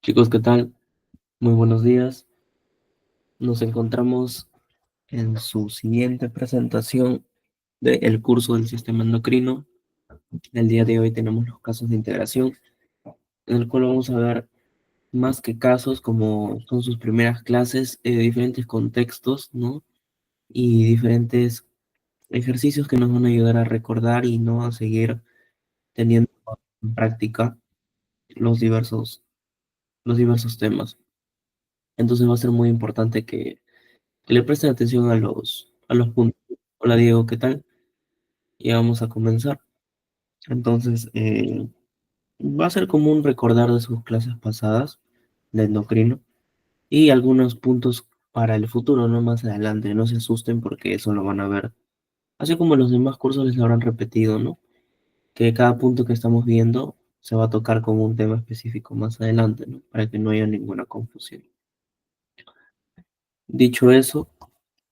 Chicos, ¿qué tal? Muy buenos días. Nos encontramos en su siguiente presentación del curso del sistema endocrino. El día de hoy tenemos los casos de integración, en el cual vamos a ver más que casos, como son sus primeras clases, diferentes contextos, ¿no? Y diferentes ejercicios que nos van a ayudar a recordar y no a seguir teniendo en práctica los diversos temas. Entonces va a ser muy importante que le presten atención a los puntos. Hola Diego, ¿qué tal? Ya vamos a comenzar. Entonces, va a ser común recordar de sus clases pasadas de endocrino y algunos puntos para el futuro, no más adelante. No se asusten porque eso lo van a ver. Así como los demás cursos les habrán repetido, ¿no? Que cada punto que estamos viendo se va a tocar con un tema específico más adelante, ¿no? Para que no haya ninguna confusión. Dicho eso,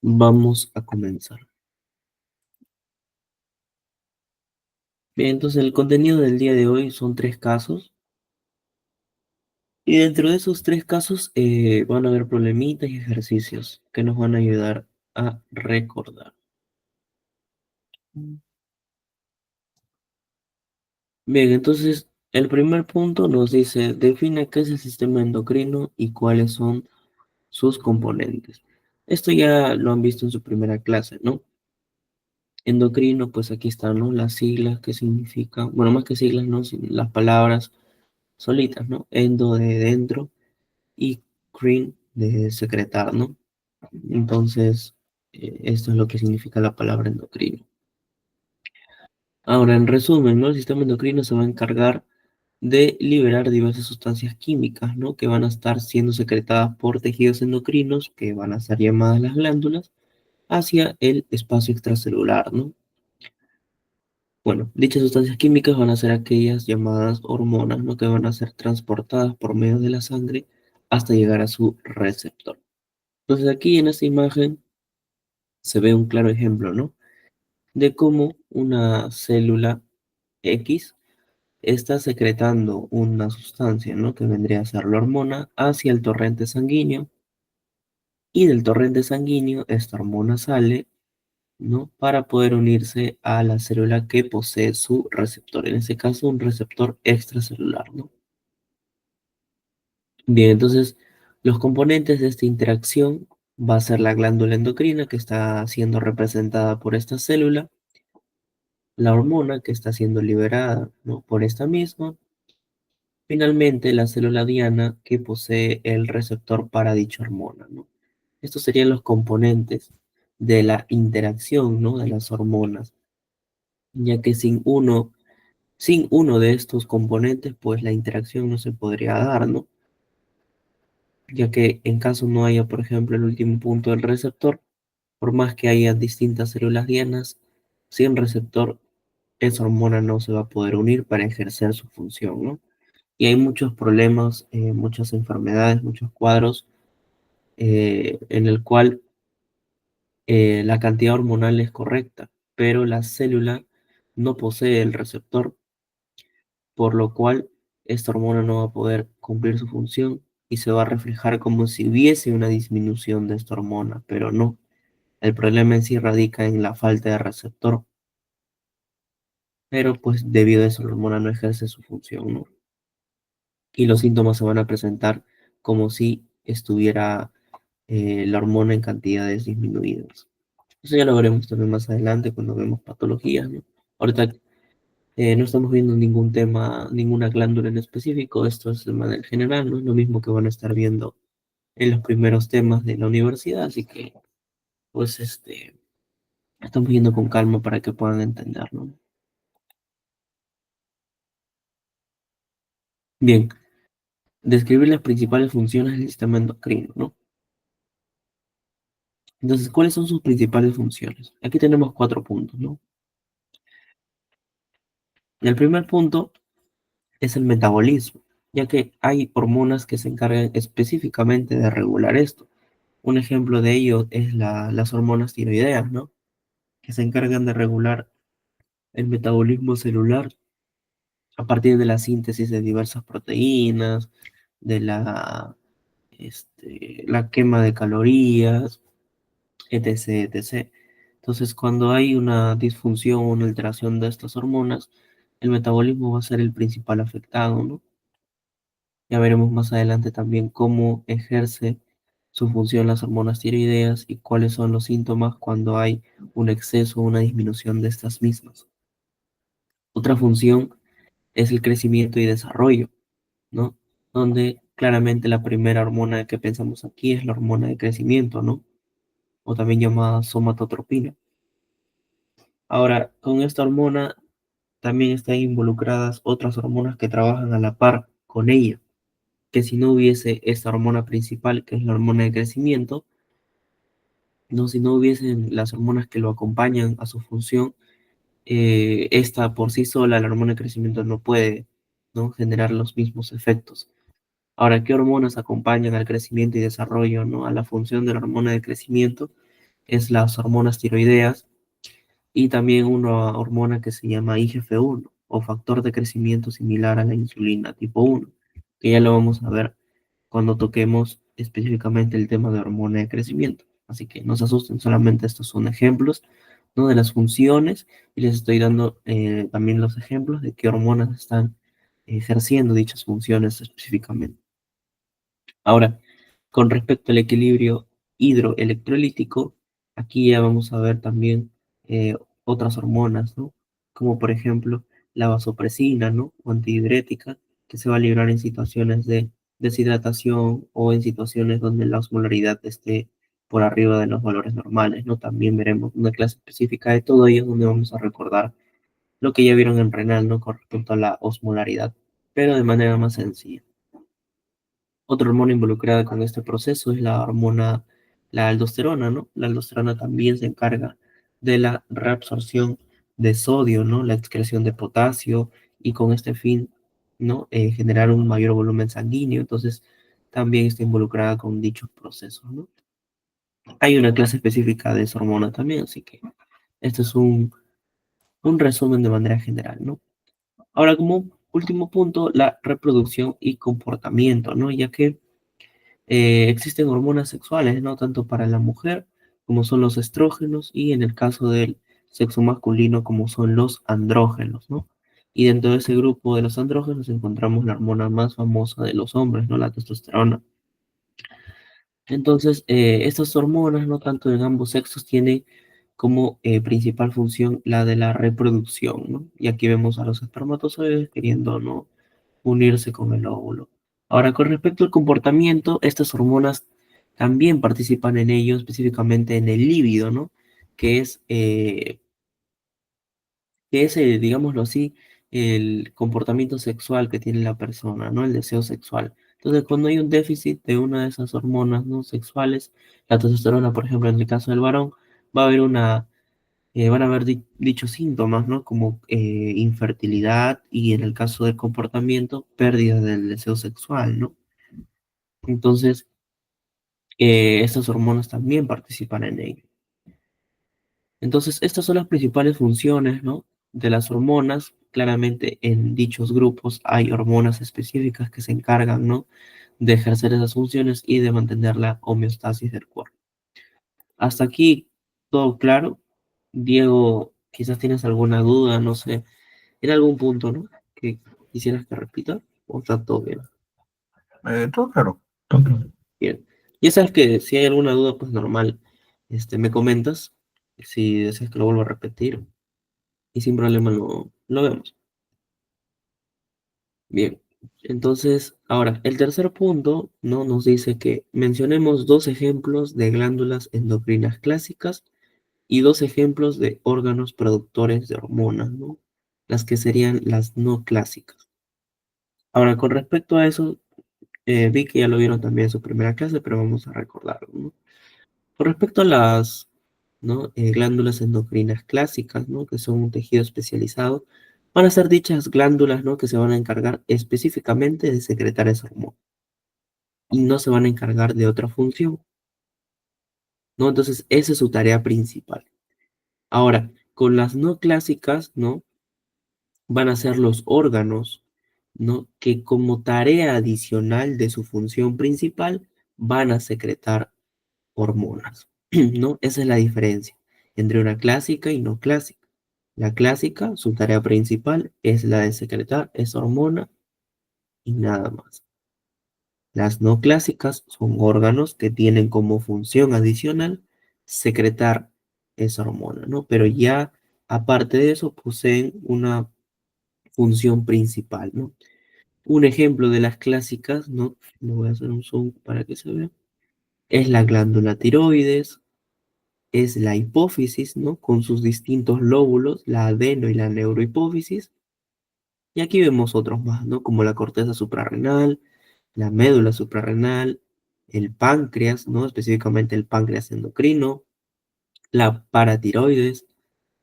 vamos a comenzar. Bien, entonces el contenido del día de hoy son tres casos. Y dentro de esos tres casos van a haber problemitas y ejercicios que nos van a ayudar a recordar. Bien, entonces el primer punto nos dice, define qué es el sistema endocrino y cuáles son sus componentes. Esto ya lo han visto en su primera clase, ¿no? Endocrino, pues aquí están, ¿no? Las siglas que significan, bueno, más que siglas, ¿no? Las palabras solitas, ¿no? Endo de dentro y crin de secretar, ¿no? Entonces, esto es lo que significa la palabra endocrino. Ahora, en resumen, ¿no? El sistema endocrino se va a encargar de liberar diversas sustancias químicas, ¿no? Que van a estar siendo secretadas por tejidos endocrinos, que van a ser llamadas las glándulas, hacia el espacio extracelular, ¿no? Bueno, dichas sustancias químicas van a ser aquellas llamadas hormonas, ¿no? Que van a ser transportadas por medio de la sangre hasta llegar a su receptor. Entonces, aquí en esta imagen se ve un claro ejemplo, ¿no? De cómo una célula X está secretando una sustancia, ¿no? Que vendría a ser la hormona hacia el torrente sanguíneo, y del torrente sanguíneo esta hormona sale, ¿no? Para poder unirse a la célula que posee su receptor, en este caso un receptor extracelular, ¿no? Bien, entonces los componentes de esta interacción va a ser la glándula endocrina, que está siendo representada por esta célula, la hormona que está siendo liberada, ¿no? Por esta misma. Finalmente, la célula diana que posee el receptor para dicha hormona, ¿no? Estos serían los componentes de la interacción, ¿no? De las hormonas, ya que sin uno de estos componentes, pues la interacción no se podría dar, ¿no? Ya que en caso no haya, por ejemplo, el último punto del receptor, por más que haya distintas células dianas, sin receptor, esa hormona no se va a poder unir para ejercer su función, ¿no? Y hay muchos problemas, muchas enfermedades, muchos cuadros en el cual la cantidad hormonal es correcta, pero la célula no posee el receptor, por lo cual esta hormona no va a poder cumplir su función y se va a reflejar como si hubiese una disminución de esta hormona, pero no. El problema en sí radica en la falta de receptor, pero pues debido a eso la hormona no ejerce su función, ¿no? Y los síntomas se van a presentar como si estuviera la hormona en cantidades disminuidas. Eso ya lo veremos también más adelante cuando vemos patologías, ¿no? Ahorita no estamos viendo ningún tema, ninguna glándula en específico, esto es de manera general, ¿no? Es lo mismo que van a estar viendo en los primeros temas de la universidad, así que, pues, estamos viendo con calma para que puedan entenderlo. Bien, describir las principales funciones del sistema endocrino, ¿no? Entonces, ¿cuáles son sus principales funciones? Aquí tenemos cuatro puntos, ¿no? El primer punto es el metabolismo, ya que hay hormonas que se encargan específicamente de regular esto. Un ejemplo de ello es las hormonas tiroideas, ¿no? Que se encargan de regular el metabolismo celular a partir de la síntesis de diversas proteínas, de la quema de calorías, etc, etc. Entonces, cuando hay una disfunción o una alteración de estas hormonas, el metabolismo va a ser el principal afectado, ¿no? Ya veremos más adelante también cómo ejerce su función las hormonas tiroideas y cuáles son los síntomas cuando hay un exceso o una disminución de estas mismas. Otra función es el crecimiento y desarrollo, ¿no? Donde claramente la primera hormona que pensamos aquí es la hormona de crecimiento, ¿no? O también llamada somatotropina. Ahora, con esta hormona también están involucradas otras hormonas que trabajan a la par con ella, que si no hubiese esta hormona principal, que es la hormona de crecimiento, no, si no hubiesen las hormonas que lo acompañan a su función, esta por sí sola, la hormona de crecimiento, no puede, ¿no?, generar los mismos efectos. Ahora, ¿qué hormonas acompañan al crecimiento y desarrollo, ¿no? A la función de la hormona de crecimiento es las hormonas tiroideas y también una hormona que se llama IGF-1 o factor de crecimiento similar a la insulina tipo 1, que ya lo vamos a ver cuando toquemos específicamente el tema de hormona de crecimiento. Así que no se asusten, solamente estos son ejemplos, ¿no?, de las funciones y les estoy dando también los ejemplos de qué hormonas están ejerciendo dichas funciones específicamente. Ahora, con respecto al equilibrio hidroelectrolítico, aquí ya vamos a ver también otras hormonas, ¿no? Como por ejemplo la vasopresina, ¿no? O antidiurética, que se va a librar en situaciones de deshidratación o en situaciones donde la osmolaridad esté por arriba de los valores normales, ¿no? También veremos una clase específica de todo ello donde vamos a recordar lo que ya vieron en renal, ¿no? Con respecto a la osmolaridad, pero de manera más sencilla. Otra hormona involucrada con este proceso es la aldosterona, ¿no? La aldosterona también se encarga de la reabsorción de sodio, ¿no? La excreción de potasio y con este fin, ¿no? Generar un mayor volumen sanguíneo. Entonces, también está involucrada con dichos procesos, ¿no? Hay una clase específica de esa hormona también, así que este es un resumen de manera general, ¿no? Ahora, como último punto, la reproducción y comportamiento, ¿no? Ya que existen hormonas sexuales, ¿no? Tanto para la mujer como son los estrógenos y en el caso del sexo masculino como son los andrógenos, ¿no? Y dentro de ese grupo de los andrógenos encontramos la hormona más famosa de los hombres, ¿no? La testosterona. Entonces, estas hormonas, no tanto en ambos sexos, tienen como principal función la de la reproducción, ¿no? Y aquí vemos a los espermatozoides queriendo, ¿no?, unirse con el óvulo. Ahora, con respecto al comportamiento, estas hormonas también participan en ello, específicamente en el líbido, ¿no? Que es, eh, digámoslo así, el comportamiento sexual que tiene la persona, ¿no? El deseo sexual. Entonces, cuando hay un déficit de una de esas hormonas no sexuales, la testosterona, por ejemplo, en el caso del varón, va a haber van a haber dichos síntomas, ¿no? Como infertilidad y en el caso del comportamiento, pérdida del deseo sexual, ¿no? Entonces, estas hormonas también participan en ello. Entonces, estas son las principales funciones, ¿no?, de las hormonas. Claramente en dichos grupos hay hormonas específicas que se encargan, ¿no?, de ejercer esas funciones y de mantener la homeostasis del cuerpo. Hasta aquí, todo claro. Diego, quizás tienes alguna duda, no sé, en algún punto, ¿no?, que quisieras que repita, o está todo bien. Todo claro, todo claro. Bien. Ya sabes que si hay alguna duda, pues normal, me comentas, si deseas que lo vuelva a repetir, y sin problema lo vemos. Bien. Entonces, ahora, el tercer punto, ¿no?, nos dice que mencionemos dos ejemplos de glándulas endocrinas clásicas y dos ejemplos de órganos productores de hormonas, ¿no? Las que serían las no clásicas. Ahora, con respecto a eso, vi que ya lo vieron también en su primera clase, pero vamos a recordarlo, ¿no? Con respecto a las, ¿no?, glándulas endocrinas clásicas, ¿no?, que son un tejido especializado, van a ser dichas glándulas, ¿no?, que se van a encargar específicamente de secretar esa hormona y no se van a encargar de otra función, ¿no? Entonces, esa es su tarea principal. Ahora, con las no clásicas, ¿no?, van a ser los órganos ¿no? Que como tarea adicional de su función principal van a secretar hormonas, ¿no? Esa es la diferencia entre una clásica y no clásica. La clásica, su tarea principal es la de secretar esa hormona y nada más. Las no clásicas son órganos que tienen como función adicional secretar esa hormona, ¿no? Pero ya aparte de eso poseen una función principal, ¿no? Un ejemplo de las clásicas, ¿no? Le voy a hacer un zoom para que se vea. Es la glándula tiroides, es la hipófisis, ¿no? Con sus distintos lóbulos, la adeno y la neurohipófisis. Y aquí vemos otros más, ¿no? Como la corteza suprarrenal, la médula suprarrenal, el páncreas, ¿no? Específicamente el páncreas endocrino, la paratiroides,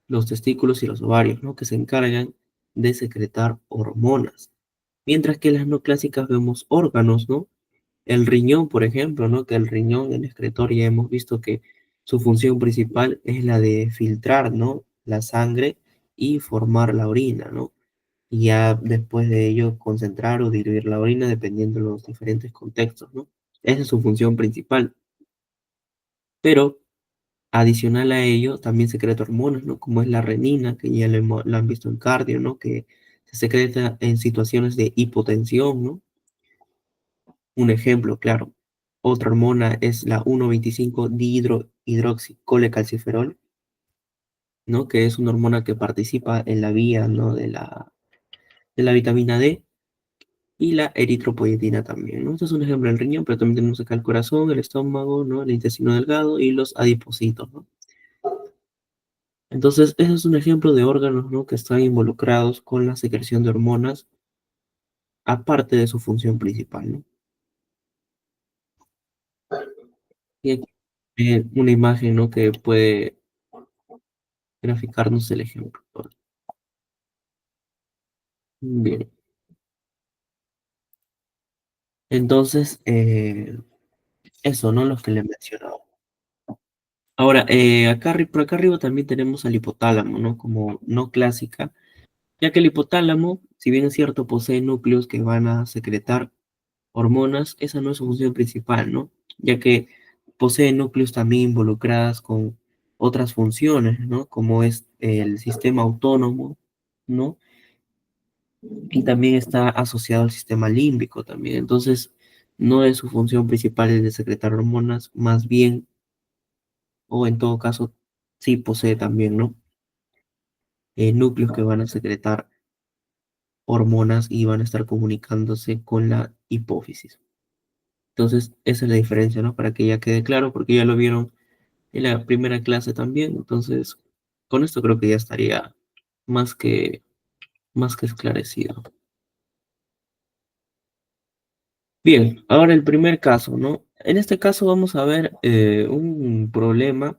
los testículos y los ovarios, ¿no? Que se encargan de secretar hormonas. Mientras que en las no clásicas vemos órganos, ¿no? El riñón, por ejemplo, ¿no? Que el riñón, el excretor, ya hemos visto que su función principal es la de filtrar, ¿no? La sangre y formar la orina, ¿no? Y ya después de ello concentrar o diluir la orina dependiendo de los diferentes contextos, ¿no? Esa es su función principal. Pero adicional a ello, también secreta hormonas, ¿no? Como es la renina, que ya la han visto en cardio, ¿no? Que se secreta en situaciones de hipotensión, ¿no? Un ejemplo, claro. Otra hormona es la 1,25 dihidroxicolecalciferol, ¿no? Que es una hormona que participa en la vía, ¿no? De la vitamina D y la eritropoyetina también, ¿no? Este es un ejemplo del riñón, pero también tenemos acá el corazón, el estómago, ¿no? El intestino delgado y los adipocitos, ¿no? Entonces, ese es un ejemplo de órganos, ¿no? Que están involucrados con la secreción de hormonas, aparte de su función principal, ¿no? Y aquí una imagen, ¿no? Que puede graficarnos el ejemplo. Bien, entonces, eso, ¿no? Los que le he mencionado. Ahora, por acá arriba también tenemos al hipotálamo, ¿no? Como no clásica, ya que el hipotálamo, si bien es cierto, posee núcleos que van a secretar hormonas, esa no es su función principal, ¿no? Ya que posee núcleos también involucradas con otras funciones, ¿no? Como es el sistema autónomo, ¿no? Y también está asociado al sistema límbico también. Entonces, no es su función principal el de secretar hormonas, más bien, o en todo caso, sí posee también, ¿no? Núcleos que van a secretar hormonas y van a estar comunicándose con la hipófisis. Entonces, esa es la diferencia, ¿no? Para que ya quede claro, porque ya lo vieron en la primera clase también. Entonces, con esto creo que ya estaría más que, más que esclarecido. Bien, ahora el primer caso, ¿no? En este caso vamos a ver un problema,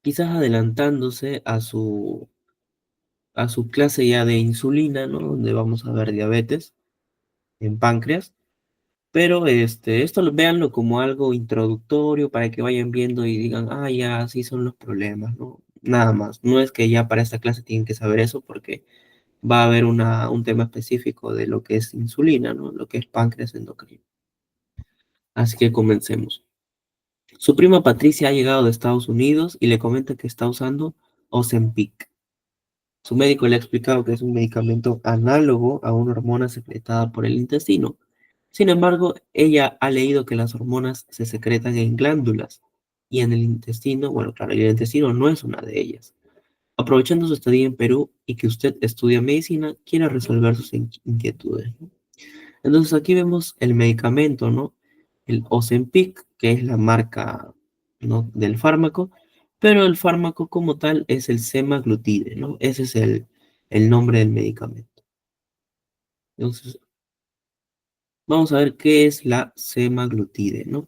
quizás adelantándose a su clase ya de insulina, ¿no? Donde vamos a ver diabetes en páncreas. Pero esto véanlo como algo introductorio para que vayan viendo y digan, ah, ya, así son los problemas, ¿no? Nada más. No es que ya para esta clase tienen que saber eso porque va a haber un tema específico de lo que es insulina, ¿no? Lo que es páncreas endocrino. Así que comencemos. Su prima Patricia ha llegado de Estados Unidos y le comenta que está usando Ozempic. Su médico le ha explicado que es un medicamento análogo a una hormona secretada por el intestino. Sin embargo, ella ha leído que las hormonas se secretan en glándulas y en el intestino, bueno, claro, y el intestino no es una de ellas. Aprovechando su estadía en Perú y que usted estudia medicina, quiere resolver sus inquietudes, ¿no? Entonces aquí vemos el medicamento, ¿no? El Ozempic, que es la marca, ¿no? del fármaco, pero el fármaco como tal es el semaglutide, ¿no? Ese es el nombre del medicamento. Entonces, vamos a ver qué es la semaglutide, ¿no?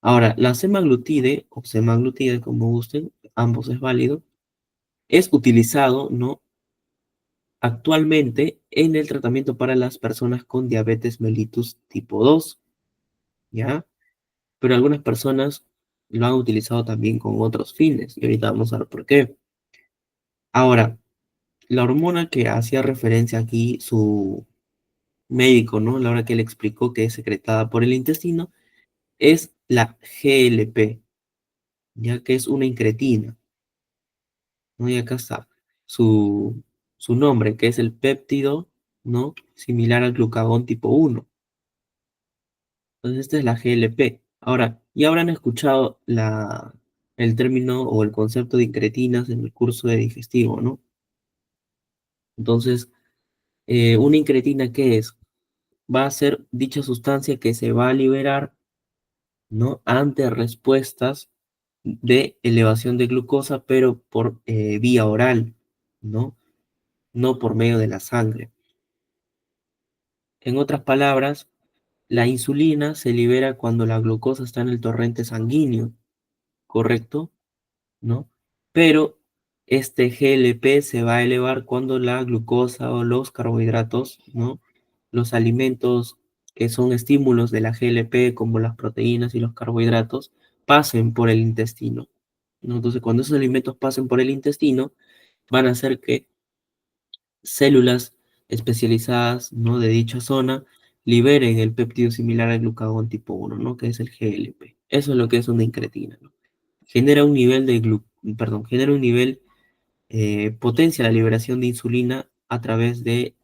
Ahora, la semaglutide o semaglutide, como gusten, ambos es válido, es utilizado, ¿no? Actualmente en el tratamiento para las personas con diabetes mellitus tipo 2, ¿ya? Pero algunas personas lo han utilizado también con otros fines, y ahorita vamos a ver por qué. Ahora, la hormona que hacía referencia aquí, su médico, ¿no? A la hora que le explicó que es secretada por el intestino, es la GLP, ya que es una incretina, ¿no? Y acá está su, su nombre, que es el péptido, ¿no? Similar al glucagón tipo 1. Entonces, esta es la GLP. Ahora, ya habrán escuchado el término o el concepto de incretinas en el curso de digestivo, ¿no? Entonces, una incretina, ¿qué es? Va a ser dicha sustancia que se va a liberar, ¿no? Ante respuestas de elevación de glucosa, pero por vía oral, ¿no? No por medio de la sangre. En otras palabras, la insulina se libera cuando la glucosa está en el torrente sanguíneo, ¿correcto? ¿No? Pero este GLP se va a elevar cuando la glucosa o los carbohidratos, ¿no? Los alimentos que son estímulos de la GLP, como las proteínas y los carbohidratos, pasen por el intestino, ¿no? Entonces, cuando esos alimentos pasen por el intestino, van a hacer que células especializadas, ¿no? De dicha zona liberen el péptido similar al glucagón tipo 1, ¿no? Que es el GLP. Eso es lo que es una incretina, ¿no? Genera un nivel de genera un nivel, potencia la liberación de insulina a través de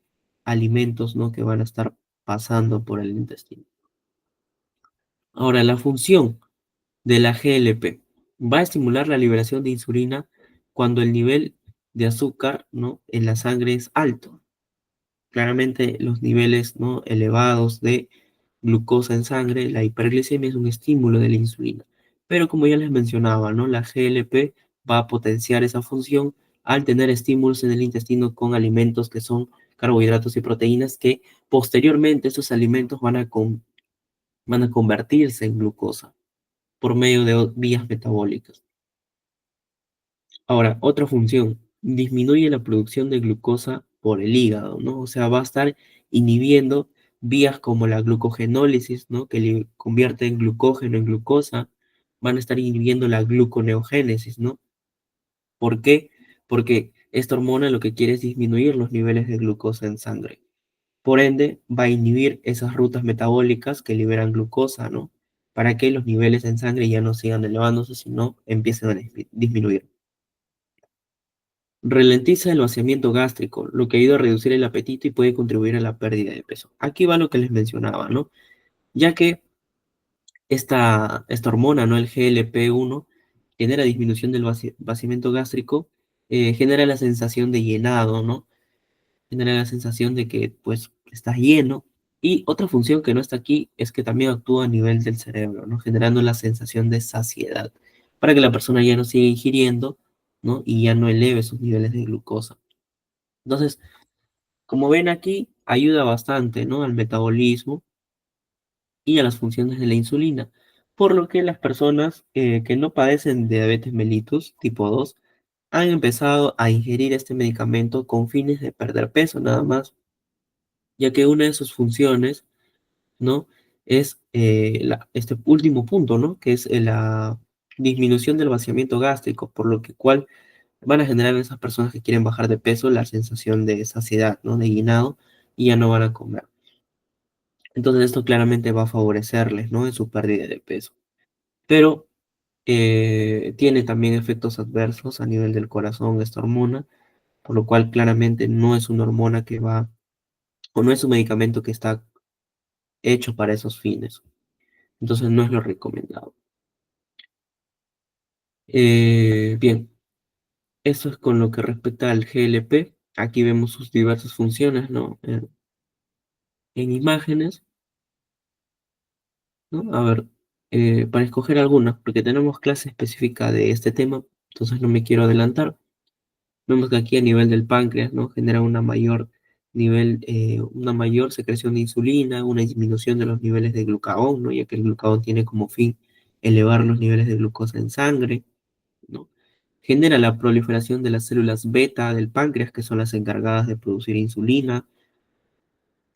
alimentos, ¿no? Que van a estar pasando por el intestino. Ahora, la función de la GLP va a estimular la liberación de insulina cuando el nivel de azúcar, ¿no? En la sangre es alto. Claramente los niveles, ¿no? Elevados de glucosa en sangre, la hiperglicemia es un estímulo de la insulina. Pero como ya les mencionaba, ¿no? La GLP va a potenciar esa función al tener estímulos en el intestino con alimentos que son carbohidratos y proteínas que posteriormente esos alimentos van a convertirse en glucosa por medio de vías metabólicas. Ahora, otra función, disminuye la producción de glucosa por el hígado, ¿no? O sea, va a estar inhibiendo vías como la glucogenólisis, ¿no? Que le convierte en glucógeno en glucosa, van a estar inhibiendo la gluconeogénesis, ¿no? ¿Por qué? Porque esta hormona lo que quiere es disminuir los niveles de glucosa en sangre. Por ende, va a inhibir esas rutas metabólicas que liberan glucosa, ¿no? Para que los niveles en sangre ya no sigan elevándose, sino empiecen a disminuir. Ralentiza el vaciamiento gástrico, lo que ayuda a reducir el apetito y puede contribuir a la pérdida de peso. Aquí va lo que les mencionaba, ¿no? Ya que esta hormona, ¿no? El GLP-1, genera disminución del vaciamiento gástrico, genera la sensación de llenado, ¿no? Genera la sensación de que, pues, estás lleno. Y otra función que no está aquí es que también actúa a nivel del cerebro, ¿no? Generando la sensación de saciedad, para que la persona ya no siga ingiriendo, ¿no? Y ya no eleve sus niveles de glucosa. Entonces, como ven aquí, ayuda bastante, ¿no? Al metabolismo y a las funciones de la insulina, por lo que las personas que no padecen de diabetes mellitus tipo 2 han empezado a ingerir este medicamento con fines de perder peso nada más, ya que una de sus funciones, ¿no? Es este último punto, ¿no? Que es la disminución del vaciamiento gástrico, por lo que cual van a generar en esas personas que quieren bajar de peso la sensación de saciedad, ¿no? De llenado y ya no van a comer. Entonces esto claramente va a favorecerles, ¿no? En su pérdida de peso. Pero tiene también efectos adversos a nivel del corazón esta hormona, por lo cual claramente no es una hormona que va, o no es un medicamento que está hecho para esos fines. Entonces no es lo recomendado. Bien, eso es con lo que respecta al GLP. Aquí vemos sus diversas funciones, ¿no? En imágenes, ¿no? A ver, para escoger algunas, porque tenemos clase específica de este tema, entonces no me quiero adelantar. Vemos que aquí a nivel del páncreas, ¿no? Genera una mayor secreción de insulina, una disminución de los niveles de glucagón, ¿no? Ya que el glucagón tiene como fin elevar los niveles de glucosa en sangre, ¿no? Genera la proliferación de las células beta del páncreas, que son las encargadas de producir insulina,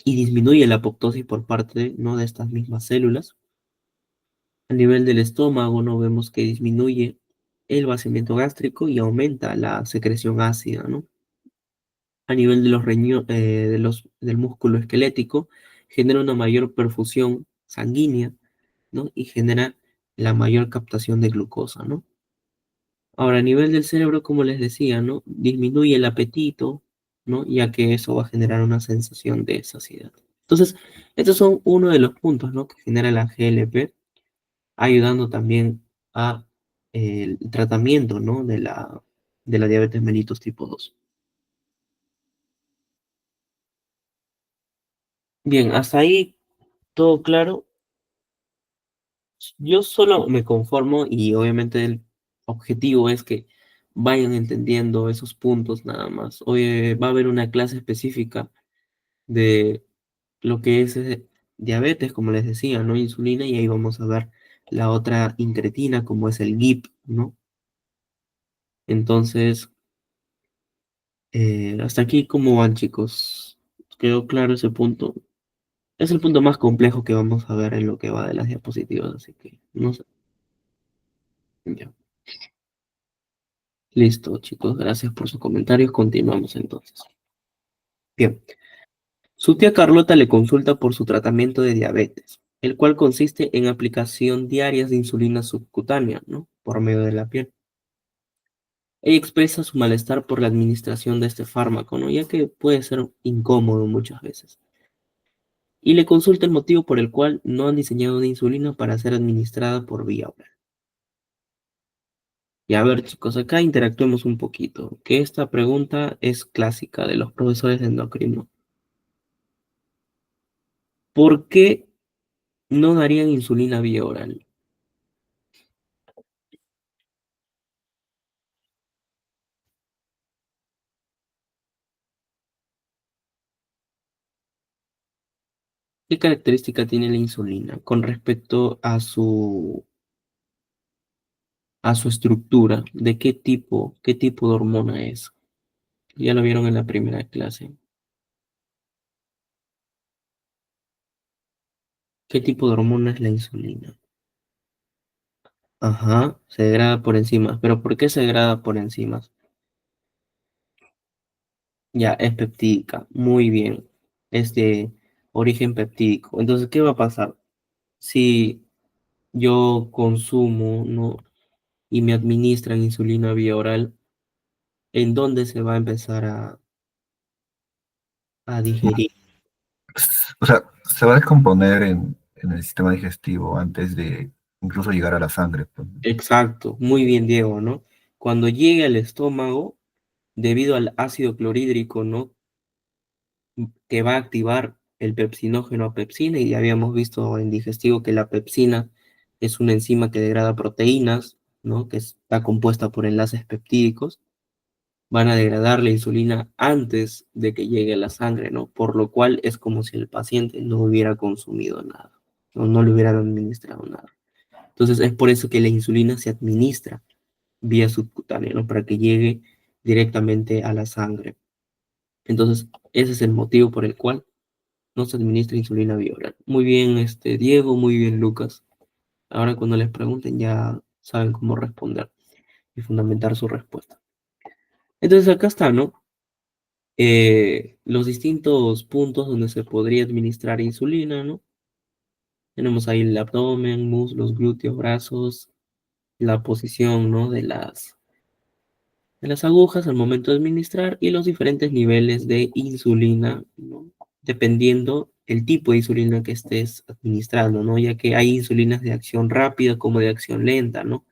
y disminuye la apoptosis por parte, ¿no? De estas mismas células. A nivel del estómago, ¿no? Vemos que disminuye el vaciamiento gástrico y aumenta la secreción ácida, ¿no? a nivel de del músculo esquelético, genera una mayor perfusión sanguínea, ¿no? Y genera la mayor captación de glucosa, ¿no? Ahora, a nivel del cerebro, como les decía, ¿no? Disminuye el apetito, ¿no? Ya que eso va a generar una sensación de saciedad. Entonces, estos son uno de los puntos, ¿no? Que genera la GLP, ayudando también a el tratamiento, ¿no? De la diabetes mellitus tipo 2. Bien, hasta ahí todo claro. Yo solo me conformo y obviamente el objetivo es que vayan entendiendo esos puntos nada más. Hoy va a haber una clase específica de lo que es diabetes, como les decía, ¿no? Insulina, y ahí vamos a ver la otra incretina, como es el GIP, ¿no? Entonces, hasta aquí, ¿cómo van, chicos? ¿Quedó claro ese punto? Es el punto más complejo que vamos a ver en lo que va de las diapositivas, así que no sé. Ya. Listo, chicos, gracias por sus comentarios. Continuamos entonces. Bien, su tía Carlota le consulta por su tratamiento de diabetes, el cual consiste en aplicación diaria de insulina subcutánea, ¿no? Por medio de la piel. Ella expresa su malestar por la administración de este fármaco, ¿no? Ya que puede ser incómodo muchas veces. Y le consulta el motivo por el cual no han diseñado una insulina para ser administrada por vía oral. Y a ver, chicos, acá interactuemos un poquito, que esta pregunta es clásica de los profesores de endocrino. ¿Por qué no darían insulina vía oral? ¿Qué característica tiene la insulina con respecto a su estructura? ¿De qué tipo de hormona es? Ya lo vieron en la primera clase. ¿Qué tipo de hormona es la insulina? Ajá, se degrada por enzimas. ¿Pero por qué se degrada por enzimas? Ya, es peptídica. Muy bien. Es de origen peptídico. Entonces, ¿qué va a pasar? Si yo consumo, ¿no? Y me administran insulina vía oral, ¿en dónde se va a empezar a digerir? O sea, se va a descomponer en el sistema digestivo antes de incluso llegar a la sangre, pues. Exacto, muy bien, Diego, ¿no? Cuando llegue al estómago, debido al ácido clorhídrico, ¿no? Que va a activar el pepsinógeno a pepsina, y ya habíamos visto en digestivo que la pepsina es una enzima que degrada proteínas, ¿no? Que está compuesta por enlaces peptídicos, van a degradar la insulina antes de que llegue a la sangre, ¿no? Por lo cual es como si el paciente no hubiera consumido nada, o no le hubieran administrado nada. Entonces es por eso que la insulina se administra vía subcutánea, ¿no? Para que llegue directamente a la sangre. Entonces, ese es el motivo por el cual no se administra insulina vía oral. Muy bien, Diego, muy bien, Lucas. Ahora cuando les pregunten ya saben cómo responder y fundamentar su respuesta. Entonces acá está, ¿no? Los distintos puntos donde se podría administrar insulina, ¿no? Tenemos ahí el abdomen, muslos, glúteos, brazos, la posición, ¿no? De las agujas al momento de administrar y los diferentes niveles de insulina, ¿no? Dependiendo el tipo de insulina que estés administrando, ¿no? Ya que hay insulinas de acción rápida como de acción lenta, ¿no?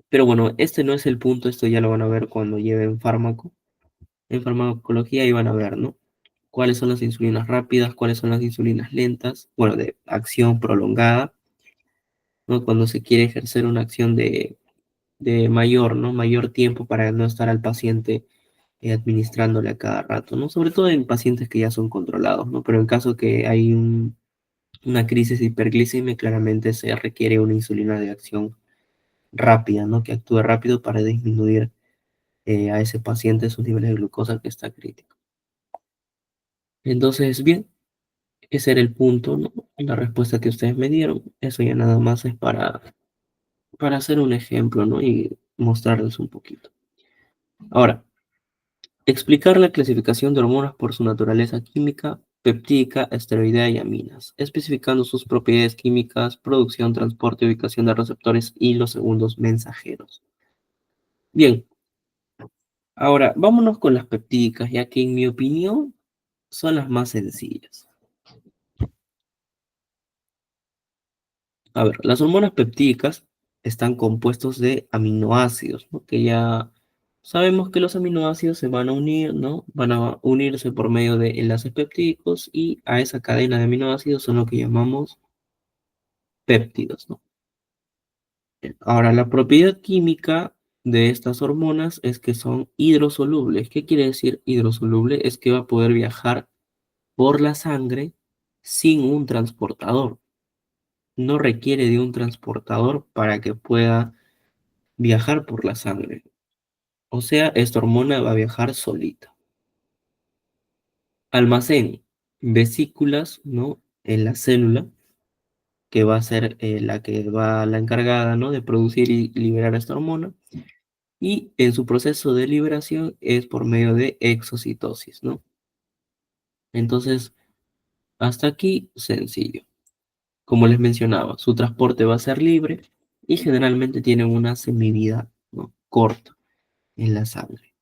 Pero bueno, este no es el punto, esto ya lo van a ver cuando lleven fármaco. En farmacología ahí van a ver, ¿no? Cuáles son las insulinas rápidas, cuáles son las insulinas lentas, bueno, de acción prolongada, ¿no? Cuando se quiere ejercer una acción de mayor, ¿no? Mayor tiempo para no estar al paciente administrándole a cada rato, ¿no? Sobre todo en pacientes que ya son controlados, ¿no? Pero en caso que hay una crisis de hiperglicemia, claramente se requiere una insulina de acción rápida, ¿no? Que actúe rápido para disminuir a ese paciente sus niveles de glucosa que está crítico. Entonces, bien, ese era el punto, ¿no? La respuesta que ustedes me dieron. Eso ya nada más es para hacer un ejemplo, ¿no? Y mostrarles un poquito. Ahora, Explicar la clasificación de hormonas por su naturaleza química, peptídica, esteroidea y aminas, especificando sus propiedades químicas, producción, transporte, ubicación de receptores y los segundos mensajeros. Bien, ahora vámonos con las peptídicas, ya que en mi opinión son las más sencillas. A ver, las hormonas peptídicas están compuestos de aminoácidos, ¿no? Que ya sabemos que los aminoácidos se van a unir, ¿no? Van a unirse por medio de enlaces peptídicos y a esa cadena de aminoácidos son lo que llamamos péptidos, ¿no? Bien, ahora, la propiedad química de estas hormonas es que son hidrosolubles. ¿Qué quiere decir hidrosoluble? Es que va a poder viajar por la sangre sin un transportador. No requiere de un transportador para que pueda viajar por la sangre. O sea, esta hormona va a viajar solita. Almacén vesículas, ¿no? En la célula, que va a ser la que va la encargada, ¿no? De producir y liberar esta hormona. Y en su proceso de liberación es por medio de exocitosis, ¿no? Entonces, hasta aquí sencillo. Como les mencionaba, su transporte va a ser libre y generalmente tienen una semivida, ¿no? Corta en la sangre.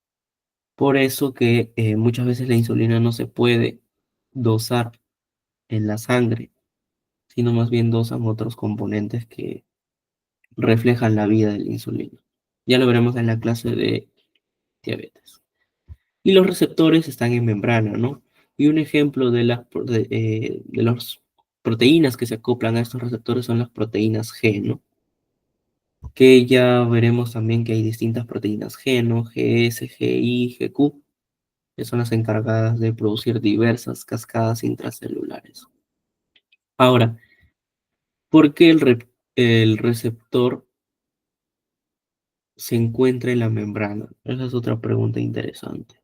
Por eso que muchas veces la insulina no se puede dosar en la sangre, sino más bien dosan otros componentes que reflejan la vida de la insulina. Ya lo veremos en la clase de diabetes. Y los receptores están en membrana, ¿no? Y un ejemplo de las proteínas que se acoplan a estos receptores son las proteínas G, ¿no? Que ya veremos también que hay distintas proteínas G, ¿no? GS, GI, GQ, que son las encargadas de producir diversas cascadas intracelulares. Ahora, ¿por qué el receptor se encuentra en la membrana? Esa es otra pregunta interesante.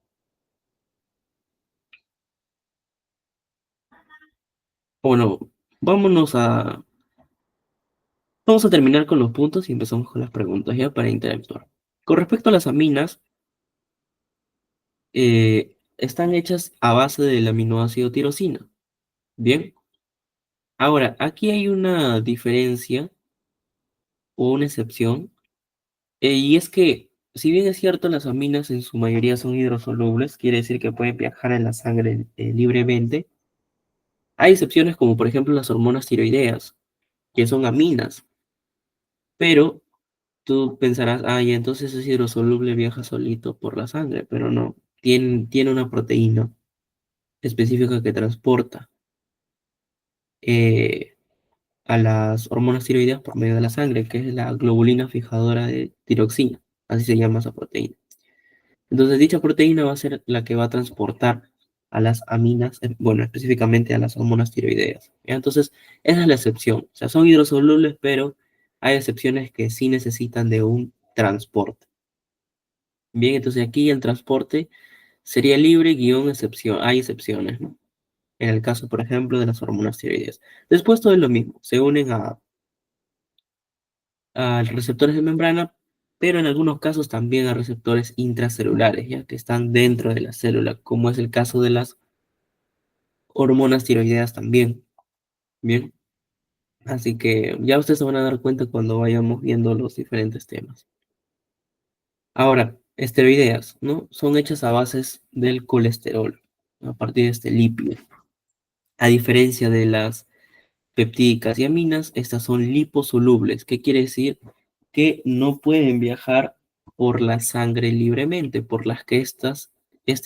Bueno, vámonos a... Vamos a terminar con los puntos y empezamos con las preguntas ya para interactuar. Con respecto a las aminas, están hechas a base del aminoácido tirosina. Bien, ahora, aquí hay una diferencia o una excepción, y es que, si bien es cierto, las aminas en su mayoría son hidrosolubles, quiere decir que pueden viajar en la sangre libremente. Hay excepciones como por ejemplo las hormonas tiroideas, que son aminas, pero tú pensarás, ay, entonces es hidrosoluble, viaja solito por la sangre, pero no, tiene una proteína específica que transporta eh, a las hormonas tiroideas por medio de la sangre, que es la globulina fijadora de tiroxina, así se llama esa proteína. Entonces, dicha proteína va a ser la que va a transportar a las aminas, bueno, específicamente a las hormonas tiroideas. ¿Ya? Entonces, esa es la excepción. O sea, son hidrosolubles, pero hay excepciones que sí necesitan de un transporte. Bien, entonces aquí el transporte sería libre, guión, excepción. Hay excepciones, ¿no? En el caso, por ejemplo, de las hormonas tiroideas. Después todo es lo mismo. Se unen a receptores de membrana, pero en algunos casos también a receptores intracelulares, ya que están dentro de la célula, como es el caso de las hormonas tiroideas también. Bien, así que ya ustedes se van a dar cuenta cuando vayamos viendo los diferentes temas. Ahora, esteroideas, ¿no? Son hechas a bases del colesterol, a partir de este lípido. A diferencia de las peptídicas y aminas, estas son liposolubles. ¿Qué quiere decir? Que no pueden viajar por la sangre libremente, por las que estas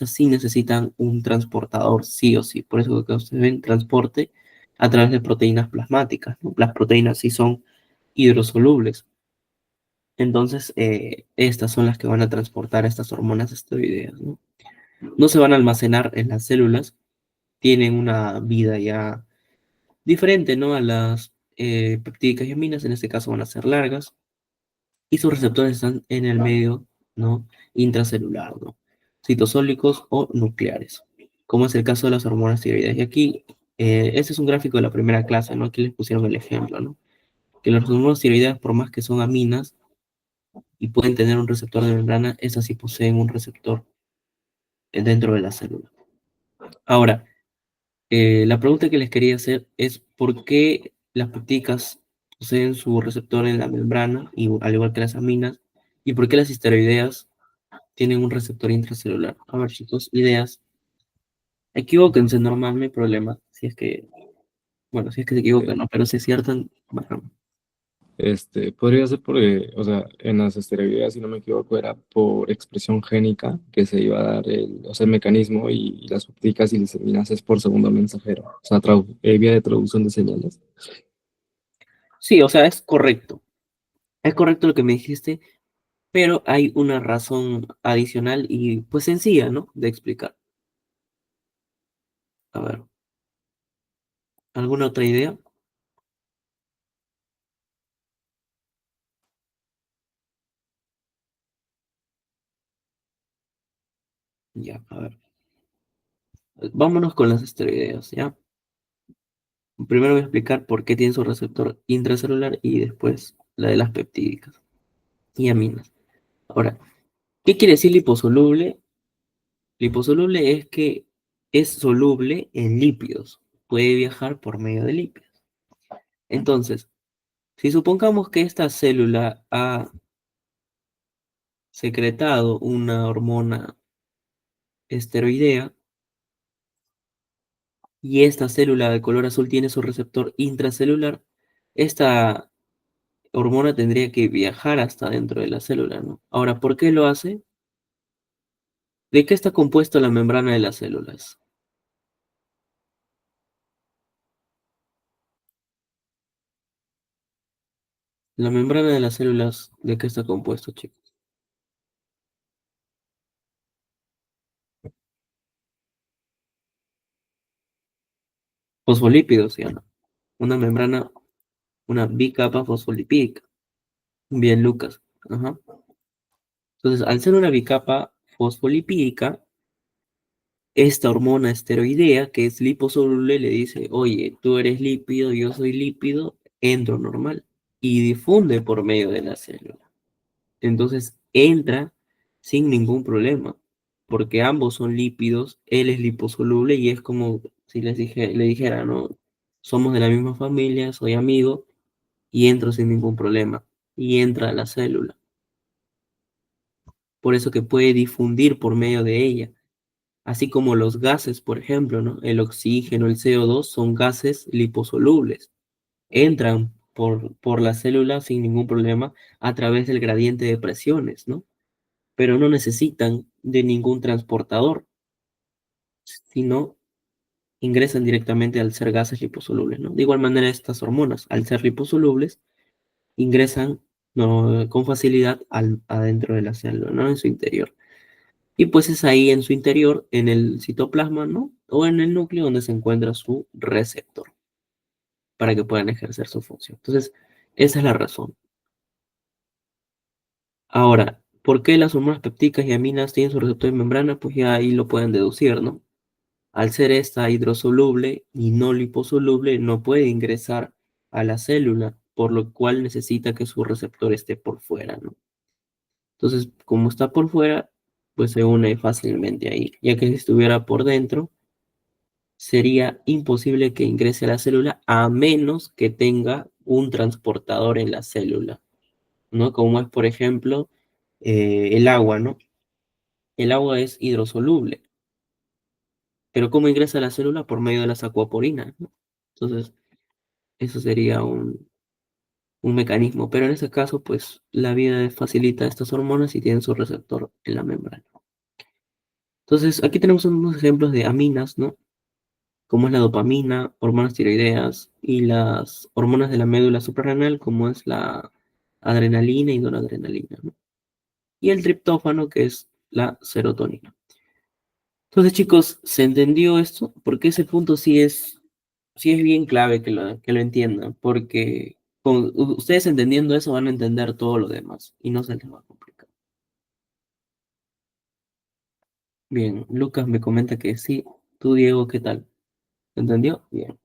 sí necesitan un transportador, sí o sí. Por eso que ustedes ven transporte a través de proteínas plasmáticas, ¿no? Las proteínas sí son hidrosolubles. Entonces, estas son las que van a transportar estas hormonas esteroideas, ¿no? No se van a almacenar en las células, tienen una vida ya diferente, ¿no? A las peptídicas y aminas, en este caso van a ser largas, y sus receptores están en el medio, ¿no? Intracelular, ¿no? Citosólicos o nucleares, como es el caso de las hormonas tiroideas. Y aquí, este es un gráfico de la primera clase, ¿no? Aquí les pusieron el ejemplo, ¿no? Que las hormonas tiroideas, por más que son aminas y pueden tener un receptor de membrana, estas sí poseen un receptor dentro de la célula. Ahora, la pregunta que les quería hacer es ¿por qué las peptídicas poseen su receptor en la membrana, y, al igual que las aminas, y por qué las esteroideas tienen un receptor intracelular? A ver, chicos, ideas. Equivóquense, normal, no hay problema. Si es que, bueno, si es que se equivocan, ¿no? Pero si aciertan, bueno. Podría ser porque, o sea, en las esteroideas, si no me equivoco, era por expresión génica que se iba a dar o sea, el mecanismo y las pépticas y lisinases por segundo mensajero, o sea, vía de traducción de señales. Sí, o sea, es correcto. Es correcto lo que me dijiste, pero hay una razón adicional y pues sencilla, ¿no? De explicar. A ver, ¿alguna otra idea? Ya, a ver. Vámonos con las esteroideas, ¿ya? Primero voy a explicar por qué tiene su receptor intracelular y después la de las peptídicas y aminas. Ahora, ¿qué quiere decir liposoluble? Liposoluble es que es soluble en lípidos, puede viajar por medio de lípidos. Entonces, si supongamos que esta célula ha secretado una hormona esteroidea y esta célula de color azul tiene su receptor intracelular, esta hormona tendría que viajar hasta dentro de la célula, ¿no? Ahora, ¿por qué lo hace? ¿De qué está compuesta la membrana de las células? La membrana de las células, ¿de qué está compuesta, chicos? Fosfolípidos, ¿sí o no? Una membrana, una bicapa fosfolipídica. Bien, Lucas. Ajá. Entonces, al ser una bicapa fosfolipídica, esta hormona esteroidea, que es liposoluble, le dice, oye, tú eres lípido, yo soy lípido, entro normal. Y difunde por medio de la célula. Entonces, entra sin ningún problema, porque ambos son lípidos, él es liposoluble y es como si le dijera, no, somos de la misma familia, soy amigo y entro sin ningún problema. Y entra a la célula. Por eso que puede difundir por medio de ella. Así como los gases, por ejemplo, ¿no? El oxígeno, el CO2 son gases liposolubles. Entran por la célula sin ningún problema a través del gradiente de presiones, ¿no? Pero no necesitan de ningún transportador, sino ingresan directamente al ser gases liposolubles, ¿no? De igual manera, estas hormonas, al ser liposolubles, ingresan, ¿no?, con facilidad adentro de la célula, ¿no? En su interior. Y pues es ahí en su interior, en el citoplasma, ¿no? O en el núcleo donde se encuentra su receptor para que puedan ejercer su función. Entonces, esa es la razón. Ahora, ¿por qué las hormonas peptídicas y aminas tienen su receptor en membrana? Pues ya ahí lo pueden deducir, ¿no? Al ser esta hidrosoluble y no liposoluble, no puede ingresar a la célula, por lo cual necesita que su receptor esté por fuera, ¿no? Entonces, como está por fuera, pues se une fácilmente ahí, ya que si estuviera por dentro, sería imposible que ingrese a la célula a menos que tenga un transportador en la célula, ¿no? Como es, por ejemplo, el agua, ¿no? El agua es hidrosoluble, pero ¿cómo ingresa a la célula? Por medio de las acuaporinas, ¿no? Entonces, eso sería un mecanismo, pero en este caso, pues la vida facilita estas hormonas y tienen su receptor en la membrana. Entonces, aquí tenemos unos ejemplos de aminas, ¿no? Como es la dopamina, hormonas tiroideas y las hormonas de la médula suprarrenal, como es la adrenalina y noradrenalina, ¿no? Y el triptófano, que es la serotonina. Entonces, chicos, ¿se entendió esto? Porque ese punto sí es bien clave que lo entiendan, porque con ustedes entendiendo eso van a entender todo lo demás y no se les va a complicar. Bien, Lucas me comenta que sí. Tú, Diego, ¿qué tal? ¿Se entendió? Bien,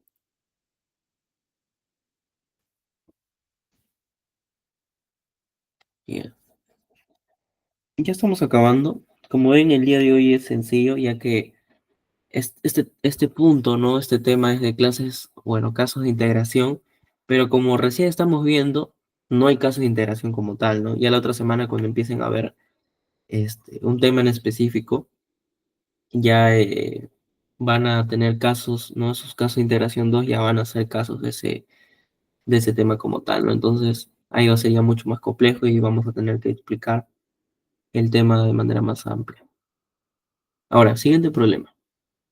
bien. Ya estamos acabando. Como ven, el día de hoy es sencillo, ya que este punto, ¿no? Este tema es de clases, bueno, casos de integración, pero como recién estamos viendo, no hay casos de integración como tal, ¿no? Ya la otra semana cuando empiecen a ver un tema en específico, ya van a tener casos, ¿no? Esos casos de integración 2 ya van a ser casos de ese tema como tal, ¿no? Entonces, ahí va a ser ya mucho más complejo y vamos a tener que explicar el tema de manera más amplia. Ahora, siguiente problema.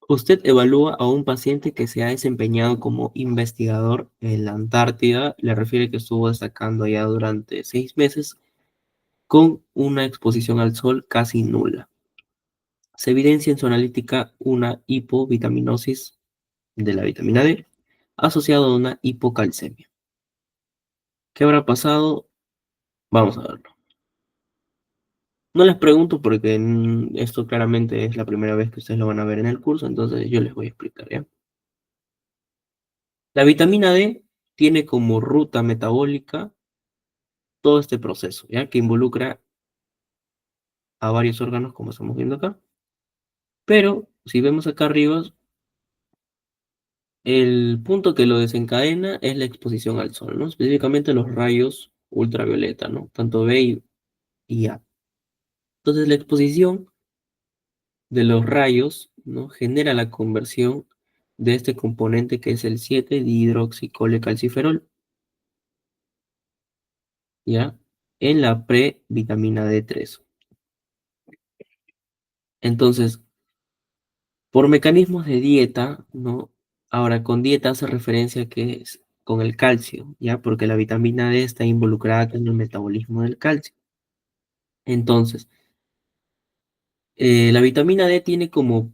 Usted evalúa a un paciente que se ha desempeñado como investigador en la Antártida, le refiere que estuvo destacando ya durante 6 meses con una exposición al sol casi nula. Se evidencia en su analítica una hipovitaminosis de la vitamina D asociado a una hipocalcemia. ¿Qué habrá pasado? Vamos a verlo. No les pregunto porque esto claramente es la primera vez que ustedes lo van a ver en el curso, entonces yo les voy a explicar, ¿ya? La vitamina D tiene como ruta metabólica todo este proceso, ¿ya? Que involucra a varios órganos, como estamos viendo acá. Pero si vemos acá arriba, el punto que lo desencadena es la exposición al sol, ¿no? Específicamente los rayos ultravioleta, ¿no? Tanto B y A. Entonces la exposición de los rayos, ¿no? Genera la conversión de este componente que es el 7-dihidroxicolecalciferol, ¿ya? En la previtamina D3. Entonces, por mecanismos de dieta, ¿no? Ahora, con dieta hace referencia que es con el calcio, ¿ya? Porque la vitamina D está involucrada con el metabolismo del calcio. Entonces, la vitamina D tiene como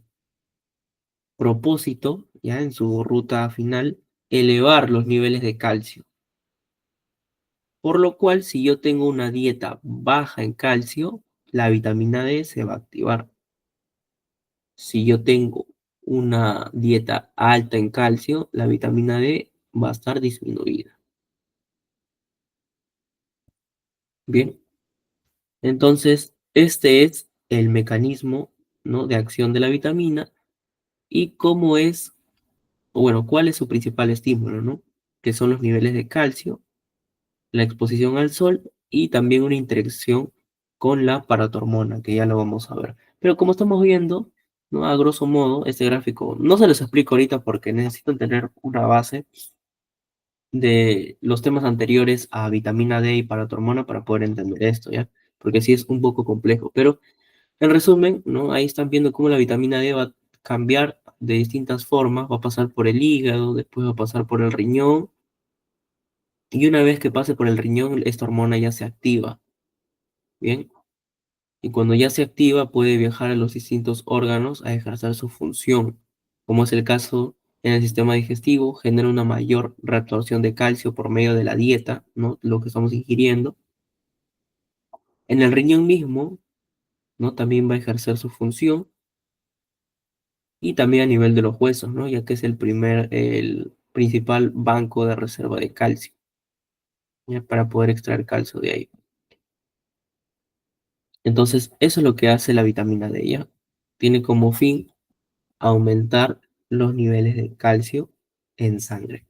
propósito, ¿ya? En su ruta final, elevar los niveles de calcio. Por lo cual, si yo tengo una dieta baja en calcio, la vitamina D se va a activar. Si yo tengo una dieta alta en calcio, la vitamina D va a estar disminuida. Bien, entonces este es el mecanismo, ¿no? De acción de la vitamina y cómo es, o bueno, cuál es su principal estímulo, ¿no? Que son los niveles de calcio, la exposición al sol y también una interacción con la paratormona, que ya lo vamos a ver. Pero como estamos viendo, ¿no? A grosso modo, este gráfico no se los explico ahorita porque necesito tener una base de los temas anteriores a vitamina D y paratormona para poder entender esto, ¿ya? Porque sí es un poco complejo, pero en resumen, ¿no? Ahí están viendo cómo la vitamina D va a cambiar de distintas formas, va a pasar por el hígado, después va a pasar por el riñón, y una vez que pase por el riñón, esta hormona ya se activa, ¿bien? Y cuando ya se activa, puede viajar a los distintos órganos a ejercer su función, como es el caso en el sistema digestivo, genera una mayor reabsorción de calcio por medio de la dieta, ¿no? Lo que estamos ingiriendo. En el riñón mismo, ¿no? También va a ejercer su función y también a nivel de los huesos, ¿no? Ya que es el principal banco de reserva de calcio, ¿ya? Para poder extraer calcio de ahí. Entonces, eso es lo que hace la vitamina D, ¿ya? Tiene como fin aumentar los niveles de calcio en sangre.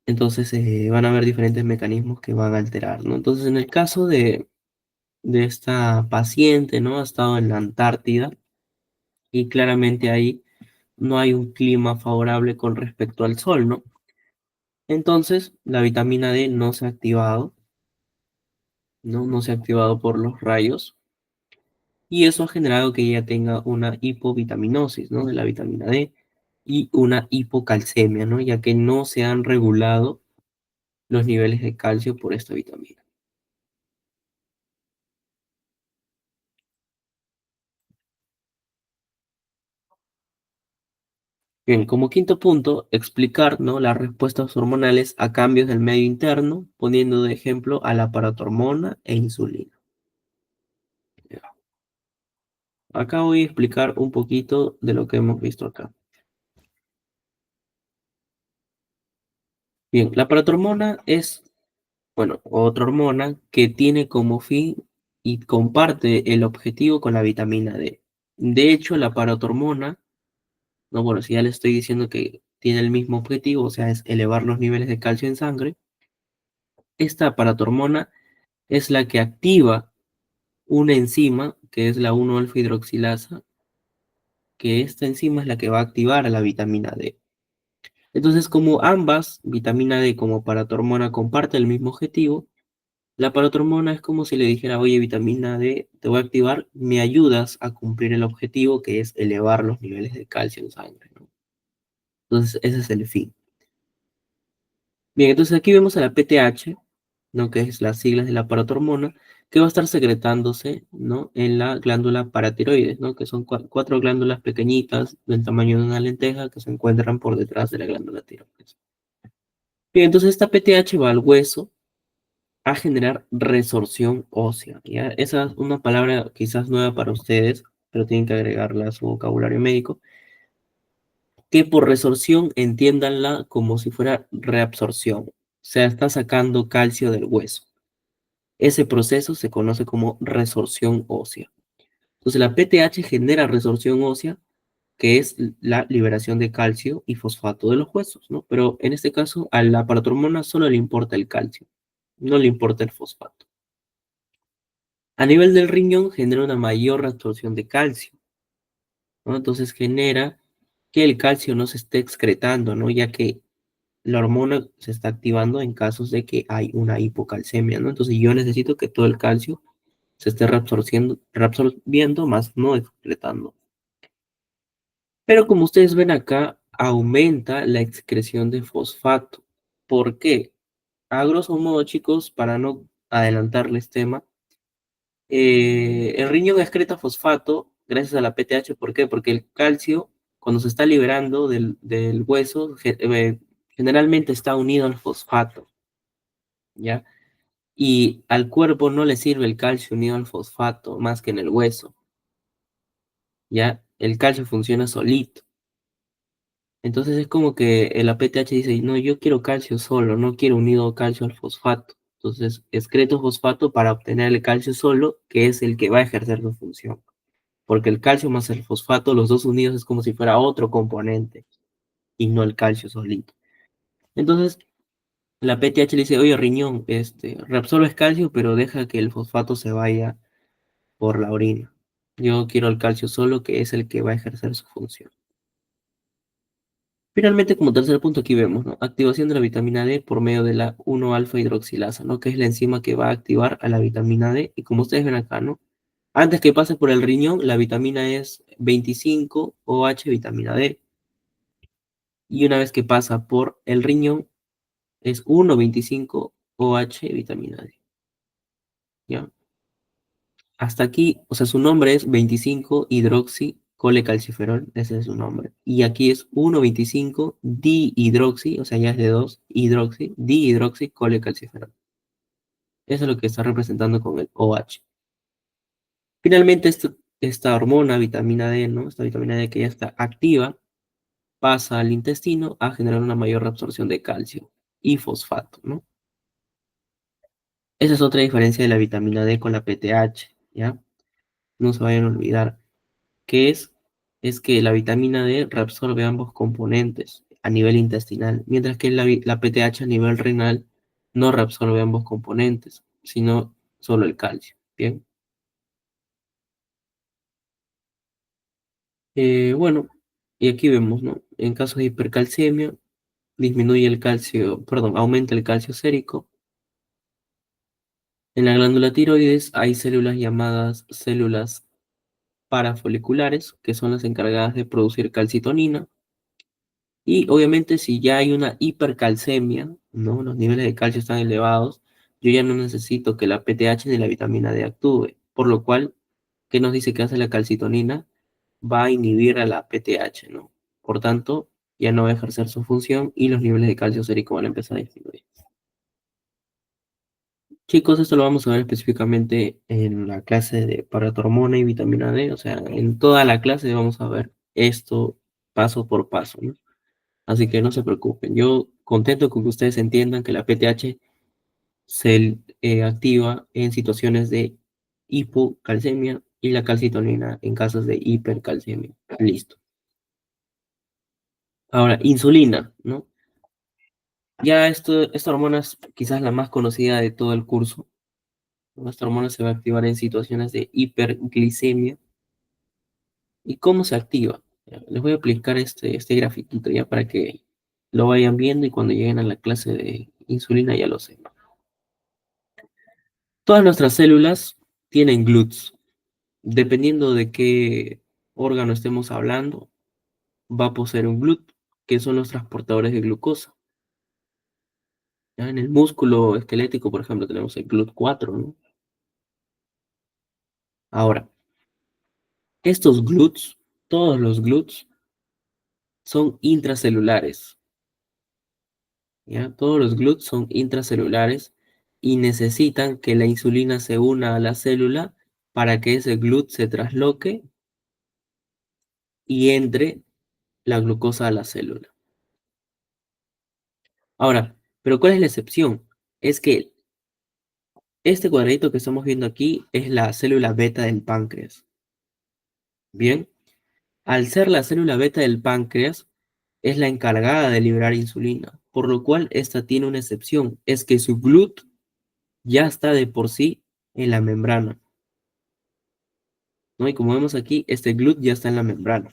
Entonces, van a haber diferentes mecanismos que van a alterar, ¿no? Entonces, en el caso de esta paciente, ¿no? Ha estado en la Antártida y claramente ahí no hay un clima favorable con respecto al sol, ¿no? Entonces, la vitamina D no se ha activado, ¿no? No se ha activado por los rayos y eso ha generado que ella tenga una hipovitaminosis, ¿no? De la vitamina D y una hipocalcemia, ¿no? Ya que no se han regulado los niveles de calcio por esta vitamina. Bien, como quinto punto, explicar, ¿no? Las respuestas hormonales a cambios del medio interno, poniendo de ejemplo a la paratormona e insulina. Ya. Acá voy a explicar un poquito de lo que hemos visto acá. Bien, la paratormona es, bueno, otra hormona que tiene como fin y comparte el objetivo con la vitamina D. De hecho, la paratormona, no, bueno, si ya le estoy diciendo que tiene el mismo objetivo, o sea, es elevar los niveles de calcio en sangre, esta paratormona es la que activa una enzima que es la 1-alfa hidroxilasa, que esta enzima es la que va a activar a la vitamina D. Entonces, como ambas, vitamina D como paratormona, comparten el mismo objetivo, la paratormona es como si le dijera, oye, vitamina D, te voy a activar, me ayudas a cumplir el objetivo que es elevar los niveles de calcio en sangre, ¿no? Entonces, ese es el fin. Bien, entonces aquí vemos a la PTH, ¿no? Que es las siglas de la paratormona, que va a estar secretándose, ¿no? En la glándula paratiroides, ¿no? Que son cuatro glándulas pequeñitas del tamaño de una lenteja que se encuentran por detrás de la glándula tiroides. Bien, entonces esta PTH va al hueso a generar resorción ósea, ¿ya? Esa es una palabra quizás nueva para ustedes, pero tienen que agregarla a su vocabulario médico, que por resorción entiéndanla como si fuera reabsorción, o sea, está sacando calcio del hueso. Ese proceso se conoce como resorción ósea. Entonces la PTH genera resorción ósea, que es la liberación de calcio y fosfato de los huesos, ¿no? Pero en este caso a la paratormona solo le importa el calcio, no le importa el fosfato. A nivel del riñón genera una mayor absorción de calcio, ¿no? Entonces genera que el calcio no se esté excretando, ¿no? Ya que la hormona se está activando en casos de que hay una hipocalcemia, ¿no? Entonces yo necesito que todo el calcio se esté reabsorbiendo, más no excretando. Pero como ustedes ven acá, aumenta la excreción de fosfato. ¿Por qué? A grosso modo, chicos, para no adelantarles tema, el riñón excreta fosfato gracias a la PTH. ¿Por qué? Porque el calcio, cuando se está liberando del hueso, generalmente está unido al fosfato, ¿ya? Y al cuerpo no le sirve el calcio unido al fosfato más que en el hueso, ¿ya? El calcio funciona solito. Entonces es como que el APTH dice, no, yo quiero calcio solo, no quiero unido calcio al fosfato. Entonces excreto fosfato para obtener el calcio solo, que es el que va a ejercer su función. Porque el calcio más el fosfato, los dos unidos es como si fuera otro componente y no el calcio solito. Entonces la PTH le dice, oye, riñón, reabsorbes calcio, pero deja que el fosfato se vaya por la orina. Yo quiero el calcio solo, que es el que va a ejercer su función. Finalmente, como tercer punto, aquí vemos, ¿no? Activación de la vitamina D por medio de la 1-alfa hidroxilasa, ¿no? Que es la enzima que va a activar a la vitamina D. Y como ustedes ven acá, ¿no? Antes que pase por el riñón, la vitamina es 25-OH vitamina D. Y una vez que pasa por el riñón, es 1,25-OH vitamina D. ¿Ya? Hasta aquí, o sea, su nombre es 25-hidroxi-colecalciferol, ese es su nombre. Y aquí es 1,25-dihidroxi, o sea, ya es de 2, hidroxi, dihidroxi-colecalciferol. Eso es lo que está representando con el OH. Finalmente, esta hormona, vitamina D, ¿no? Esta vitamina D que ya está activa, pasa al intestino a generar una mayor reabsorción de calcio y fosfato, ¿no? Esa es otra diferencia de la vitamina D con la PTH, ¿ya? No se vayan a olvidar. Que es que la vitamina D reabsorbe ambos componentes a nivel intestinal, mientras que la PTH a nivel renal no reabsorbe ambos componentes, sino solo el calcio. Bien. Bueno, y aquí vemos, ¿no? En caso de hipercalcemia, disminuye el calcio, perdón, aumenta el calcio sérico. En la glándula tiroides hay células llamadas células parafoliculares, que son las encargadas de producir calcitonina. Y obviamente si ya hay una hipercalcemia, ¿no? Los niveles de calcio están elevados, yo ya no necesito que la PTH ni la vitamina D actúe, por lo cual, ¿qué nos dice que hace la calcitonina? Va a inhibir a la PTH, ¿no? Por tanto, ya no va a ejercer su función y los niveles de calcio sérico van a empezar a disminuir. Chicos, esto lo vamos a ver específicamente en la clase de paratormona y vitamina D, o sea, en toda la clase vamos a ver esto paso por paso, ¿no? Así que no se preocupen. Yo contento con que ustedes entiendan que la PTH se activa en situaciones de hipocalcemia y la calcitonina en casos de hipercalcemia. Listo. Ahora, insulina, ¿no? Ya esta hormona es quizás la más conocida de todo el curso. Esta hormona se va a activar en situaciones de hiperglicemia. ¿Y cómo se activa? Les voy a aplicar este grafiquito ya para que lo vayan viendo y cuando lleguen a la clase de insulina ya lo sepan. Todas nuestras células tienen GLUTs. Dependiendo de qué órgano estemos hablando, va a poseer un GLUT, que son los transportadores de glucosa. Ya en el músculo esquelético, por ejemplo, tenemos el GLUT4, ¿no? Ahora, estos GLUTs, todos los GLUTs, son intracelulares. ¿Ya? Todos los GLUTs son intracelulares y necesitan que la insulina se una a la célula para que ese GLUT se trasloque y entre la glucosa a la célula. Ahora, pero ¿cuál es la excepción? Es que este cuadradito que estamos viendo aquí es la célula beta del páncreas. Bien, al ser la célula beta del páncreas, es la encargada de liberar insulina, por lo cual esta tiene una excepción, es que su GLUT ya está de por sí en la membrana, ¿no? Y como vemos aquí, este GLUT ya está en la membrana.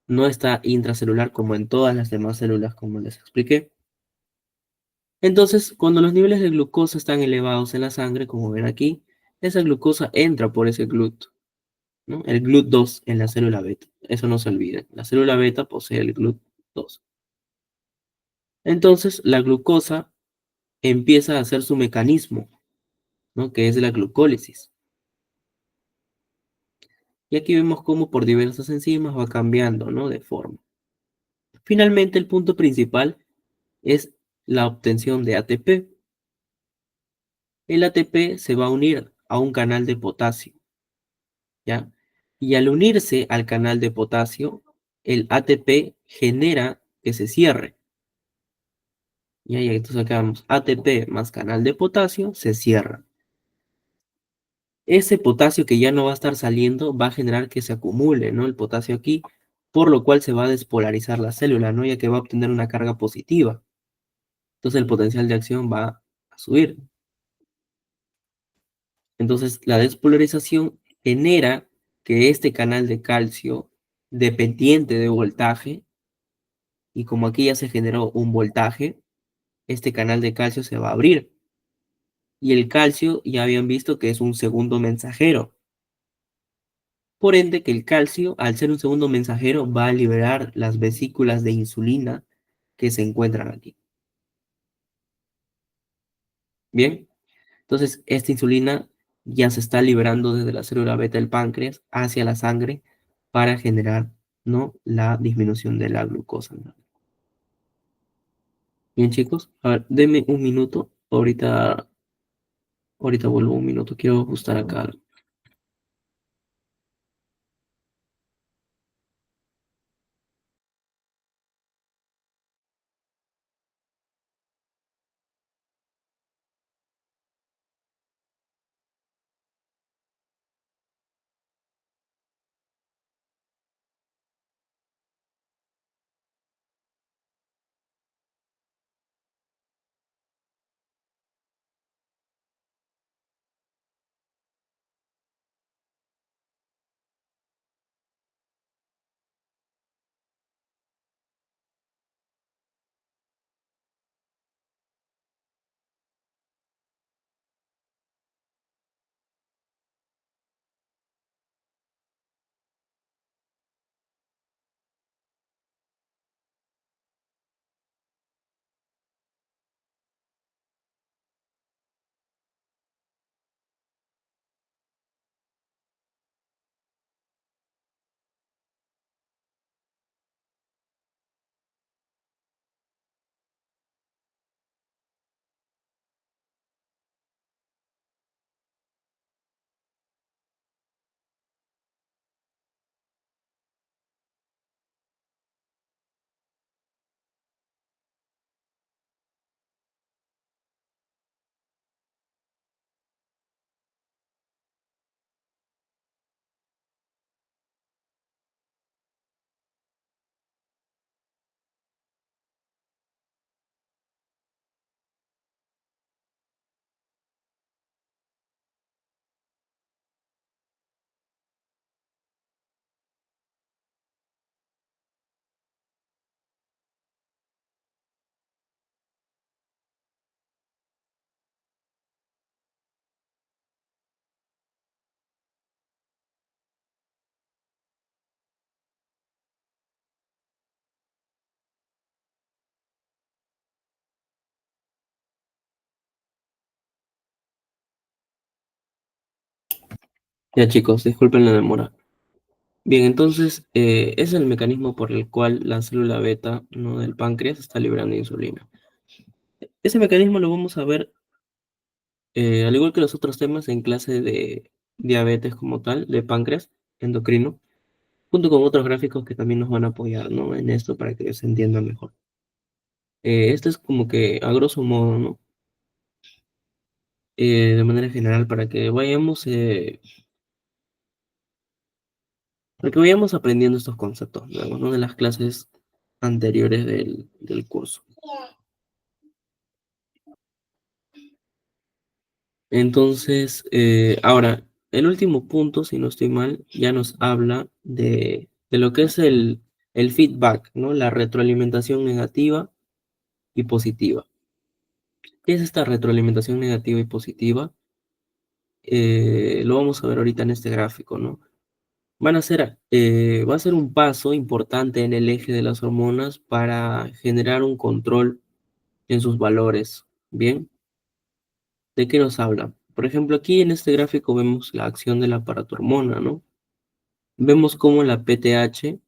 No está intracelular como en todas las demás células, como les expliqué. Entonces, cuando los niveles de glucosa están elevados en la sangre, como ven aquí, esa glucosa entra por ese GLUT, ¿no? El GLUT2 en la célula beta. Eso no se olvide. La célula beta posee el GLUT2. Entonces, la glucosa empieza a hacer su mecanismo, ¿no? Que es la glucólisis. Y aquí vemos cómo por diversas enzimas va cambiando, ¿no? De forma. Finalmente, el punto principal es la obtención de ATP. El ATP se va a unir a un canal de potasio, ¿ya? Y al unirse al canal de potasio, el ATP genera que se cierre. ¿Ya? Y entonces acá vamos, ATP más canal de potasio se cierra. Ese potasio que ya no va a estar saliendo va a generar que se acumule, ¿no? El potasio aquí, por lo cual se va a despolarizar la célula, ¿no? Ya que va a obtener una carga positiva. Entonces el potencial de acción va a subir. Entonces la despolarización genera que este canal de calcio dependiente de voltaje, y como aquí ya se generó un voltaje, este canal de calcio se va a abrir. Y el calcio ya habían visto que es un segundo mensajero. Por ende, que el calcio, al ser un segundo mensajero, va a liberar las vesículas de insulina que se encuentran aquí. Bien, entonces esta insulina ya se está liberando desde la célula beta del páncreas hacia la sangre para generar, ¿no? La disminución de la glucosa, ¿no? Bien, chicos, a ver, denme un minuto. Ahorita vuelvo un minuto. Quiero ajustar acá. Ya chicos, disculpen la demora. Bien, entonces es el mecanismo por el cual la célula beta, ¿no?, del páncreas está liberando insulina. Ese mecanismo lo vamos a ver, al igual que los otros temas, en clase de diabetes como tal, de páncreas endocrino, junto con otros gráficos que también nos van a apoyar, ¿no?, en esto para que se entienda mejor. Esto es como que a grosso modo, ¿no? De manera general, para que vayamos aprendiendo estos conceptos nuevos, ¿no?, de las clases anteriores del curso. Entonces, ahora, el último punto, si no estoy mal, ya nos habla de lo que es el feedback, ¿no? La retroalimentación negativa y positiva. ¿Qué es esta retroalimentación negativa y positiva? Lo vamos a ver ahorita en este gráfico, ¿no? Va a ser un paso importante en el eje de las hormonas para generar un control en sus valores. Bien, ¿de qué nos habla? Por ejemplo, aquí en este gráfico vemos la acción de la paratormona, ¿no? Vemos cómo la PTH,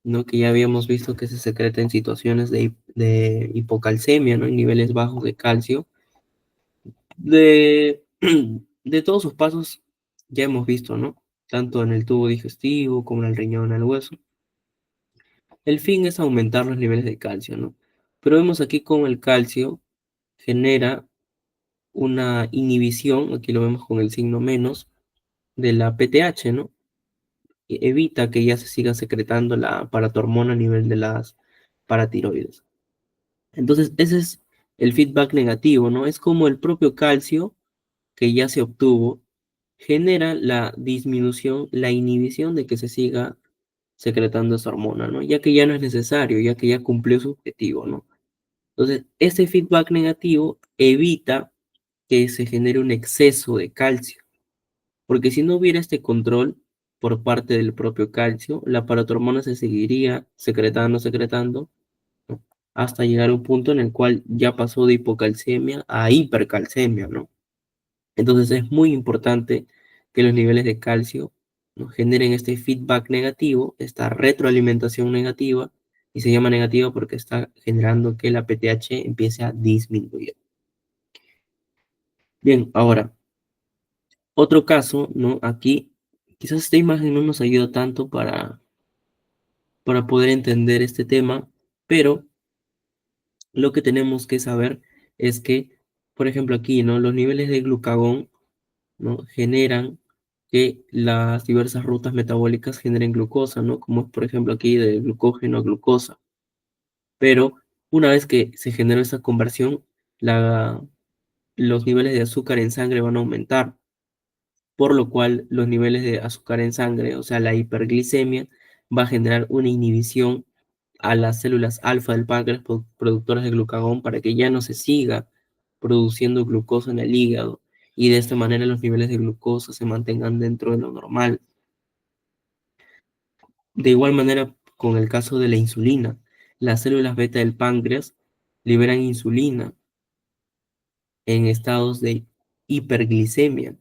¿no?, que ya habíamos visto que se secreta en situaciones de hipocalcemia, ¿no?, en niveles bajos de calcio, de, de todos sus pasos ya hemos visto, ¿no? Tanto en el tubo digestivo como en el riñón, al hueso. El fin es aumentar los niveles de calcio, ¿no? Pero vemos aquí cómo el calcio genera una inhibición, aquí lo vemos con el signo menos, de la PTH, ¿no? Evita que ya se siga secretando la paratormona a nivel de las paratiroides. Entonces, ese es el feedback negativo, ¿no? Es como el propio calcio que ya se obtuvo genera la disminución, la inhibición de que se siga secretando esa hormona, ¿no? Ya que ya no es necesario, ya que ya cumplió su objetivo, ¿no? Entonces, ese feedback negativo evita que se genere un exceso de calcio, porque si no hubiera este control por parte del propio calcio, la paratormona se seguiría secretando, ¿no?, hasta llegar a un punto en el cual ya pasó de hipocalcemia a hipercalcemia, ¿no? Entonces es muy importante que los niveles de calcio, ¿no?, generen este feedback negativo, esta retroalimentación negativa, y se llama negativa porque está generando que la PTH empiece a disminuir. Bien, ahora, otro caso, ¿no? Aquí, quizás esta imagen no nos ayuda tanto para poder entender este tema, pero lo que tenemos que saber es que, por ejemplo, aquí, ¿no?, los niveles de glucagón, ¿no?, generan que las diversas rutas metabólicas generen glucosa, ¿no? Como es, por ejemplo, aquí de glucógeno a glucosa. Pero una vez que se generó esa conversión, la, los niveles de azúcar en sangre van a aumentar, por lo cual los niveles de azúcar en sangre, o sea, la hiperglicemia, va a generar una inhibición a las células alfa del páncreas productoras de glucagón para que ya no se siga produciendo glucosa en el hígado y de esta manera los niveles de glucosa se mantengan dentro de lo normal. De igual manera, con el caso de la insulina, las células beta del páncreas liberan insulina en estados de hiperglicemia,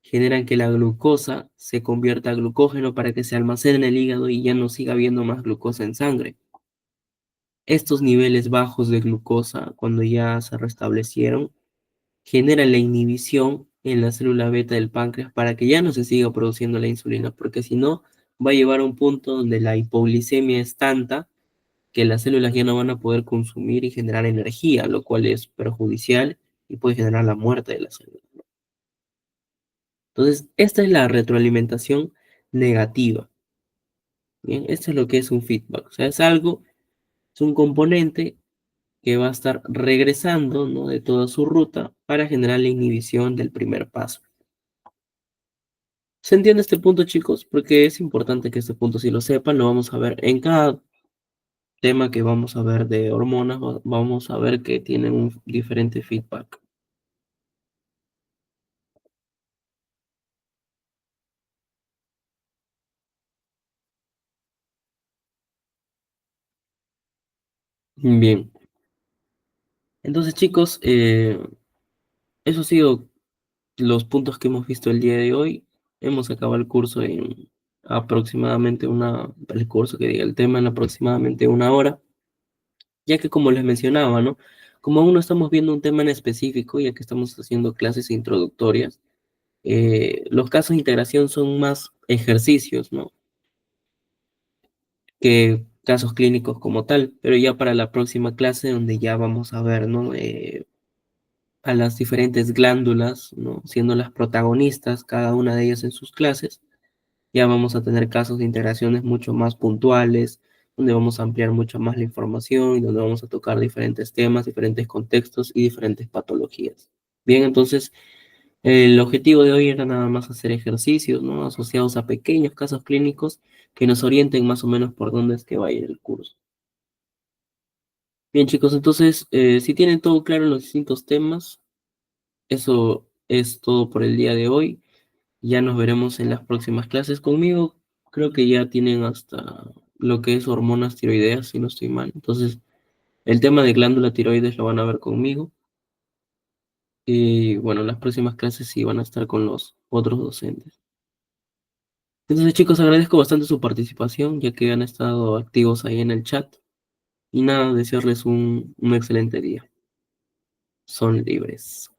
generan que la glucosa se convierta a glucógeno para que se almacene en el hígado y ya no siga habiendo más glucosa en sangre. Estos niveles bajos de glucosa, cuando ya se restablecieron, generan la inhibición en la célula beta del páncreas para que ya no se siga produciendo la insulina, porque si no, va a llevar a un punto donde la hipoglicemia es tanta que las células ya no van a poder consumir y generar energía, lo cual es perjudicial y puede generar la muerte de la célula. Entonces, esta es la retroalimentación negativa. Bien, esto es lo que es un feedback. O sea, es un componente que va a estar regresando, ¿no?, de toda su ruta para generar la inhibición del primer paso. ¿Se entiende este punto, chicos? Porque es importante que este punto sí lo sepan. Lo vamos a ver en cada tema que vamos a ver de hormonas. Vamos a ver que tienen un diferente feedback. Bien. Entonces, chicos, eso ha sido los puntos que hemos visto el día de hoy. Hemos acabado el curso en aproximadamente el curso que diga el tema en aproximadamente 1 hora, ya que como les mencionaba, ¿no? Como aún no estamos viendo un tema en específico, ya que estamos haciendo clases introductorias, los casos de integración son más ejercicios, ¿no? Que casos clínicos como tal, pero ya para la próxima clase donde ya vamos a ver, ¿no? A las diferentes glándulas, ¿no? Siendo las protagonistas, cada una de ellas en sus clases, ya vamos a tener casos de integraciones mucho más puntuales, donde vamos a ampliar mucho más la información y donde vamos a tocar diferentes temas, diferentes contextos y diferentes patologías. Bien, entonces, el objetivo de hoy era nada más hacer ejercicios, ¿no? Asociados a pequeños casos clínicos que nos orienten más o menos por dónde es que va a ir el curso. Bien, chicos, entonces, si tienen todo claro en los distintos temas, eso es todo por el día de hoy. Ya nos veremos en las próximas clases conmigo. Creo que ya tienen hasta lo que es hormonas tiroideas, si no estoy mal. Entonces, el tema de glándula tiroides lo van a ver conmigo. Y bueno, las próximas clases sí van a estar con los otros docentes. Entonces, chicos, agradezco bastante su participación, ya que han estado activos ahí en el chat. Y nada, desearles un excelente día. Son libres.